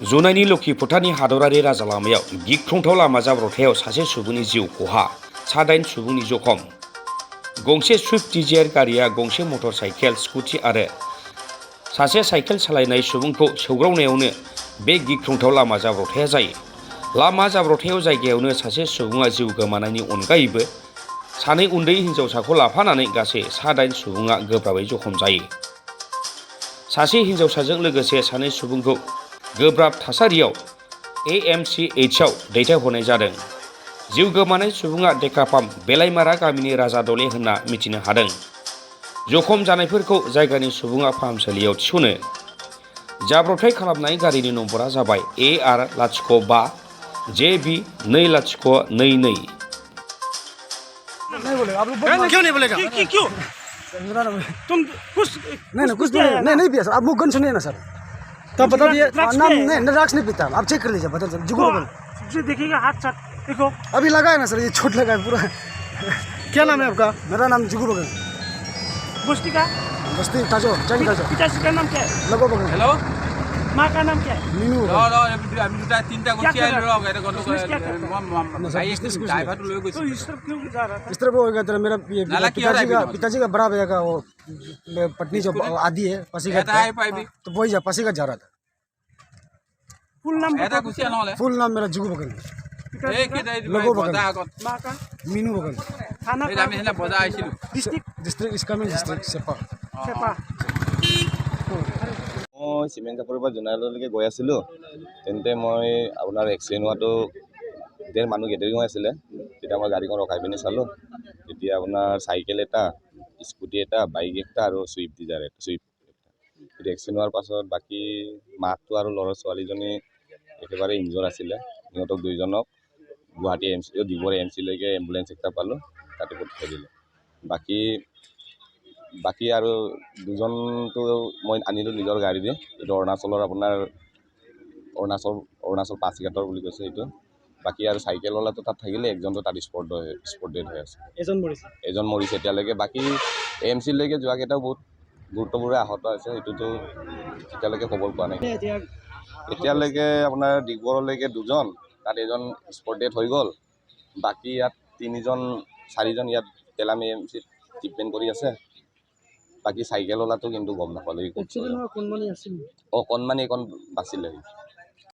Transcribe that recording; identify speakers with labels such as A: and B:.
A: जुनाइनि लखिफुटानि हादरारि राजा लामायाव गिख्रंथाव लामा जाब्रबथायाव सासे सुबुंनि जिउ खहा, 9 सुबुंनि जखम। गंसे स्विफ्ट डिजायर गारिया गंसे मटर साइकेल, स्कुटि आरो सासे साइकेल सालायनाय सुबुंखौ सौग्रावनायावनो बे गिख्रंथाव लामा जाब्रबथाया जायो। लामा जाब्रबथायाव जायगायावनो सासे सुबुङा जिउ गोमानायनि अनगायैबो 2 उन्दै हिन्जावसाखौ लाफानानै गासै 9 सुबुङा गोब्राबै जखम जायो। सासे हिन्जावसाजों लोगोसे 2 सुबुंखौ गोब्राब थासारियाव AMCHआव दैथायहरनाय जादों। जिउ गोमानाय सुबुङा डेकापाम बेलाइमारा गामिनि राजा दले होनना मिथिनो हादों। जखम जानायफोरखौ जायगानि सुबुङा फाहामसालियाव थिसनो। जाब्रबथाय खालामनाय गारिनि नम्बरा जाबाय AR05 JB 2022।
B: नहीं बोलेगा आप लोग क्यों नहीं बोलेगा क्यों तुम कुछ कुछ नहीं पिया सर आप मुंह गन सुनिए ना सर तो बता दिए नाम नहीं ड्रग्स नहीं पीता आप चेक कर लीजिए बता सर जुगो जो देखिएगा हाथ साथ देखो अभी लगा है ना सर ये छोट लगा है पूरा क्या नाम है आपका मेरा नाम जुगू बगन बस्ती का बस्ती ताजो जंग ताजो पिताजी का नाम क्या है लगो बगन हेलो माँ का नाम क्या है मीनू আমি দুটা তিনটা গুছি আইলো রে এটা গন্ড করে भाई एक ड्राइवर लो गई तो इस तरफ क्यों जा रहा था इस तरफ हो गया तेरा मेरा पिताजी का बड़ा भैया का वो पत्नी जो आदि है पासीघाट तो वही जा पासीघाट जा रहा था फुल नाम मेरा जुगू बगन लगो बगन माँ का मीनू बगन थाना আমি হেলা বজা আইছিলো ডিস্ট্রিক্ট ইসকামিং ডিস্ট্রিক্ট সেপা
C: মই চিমেণ্ট চাপৰিৰ পৰা জোনাইলৈকে গৈ আছিলোঁ। তেন্তে মই আপোনাৰ এক্সিডেণ্ট হোৱাটো ধেৰ মানুহ গেডাৰিং হৈ আছিলে। তেতিয়া মই গাড়ীখন ৰখাই পিনি চালোঁ। তেতিয়া আপোনাৰ চাইকেল এটা, স্কুটি এটা, বাইক এটা আৰু ছুইফ্ট ডিজায়াৰ এটা তেতিয়া এক্সিডেণ্ট হোৱাৰ পাছত বাকী মাকটো আৰু ল'ৰা ছোৱালীজনী একেবাৰে ইনজৰ আছিলে। সিহঁতক দুইজনক গুৱাহাটী ডিব্ৰুগড় AMCলৈকে এম্বুলেঞ্চ একটা পালোঁ, তাতে পঠিয়াই দিলোঁ। বাকী আৰু দুজনটো মই আনিলোঁ নিজৰ গাড়ীৰে। এইটো অৰুণাচলৰ আপোনাৰ অৰুণাচল পাছিঘাটৰ বুলি কৈছে এইটো। বাকী আৰু চাইকেলৱালাটো তাত থাকিলে, একজনটো তাত স্পট ডেড হৈ আছে। এজন মৰিছে এতিয়ালৈকে। বাকী AMCলৈকে যোৱাকেইটাও বহুত গুৰুত্বপূৰ্ণ আহত আছে, সেইটোতো এতিয়ালৈকে খবৰ পোৱা নাই। এতিয়ালৈকে আপোনাৰ ডিব্ৰুগড়লৈকে 2জন, তাত এজন স্পট ডেড হৈ গ'ল। বাকী ইয়াত 4জন ইয়াত তেলামী AMCত ট্ৰিটমেণ্ট কৰি আছে। বাকী চাইকেলৱালাটো কিন্তু গম নাপালোঁ। কণমানি এইখন বাচিলে।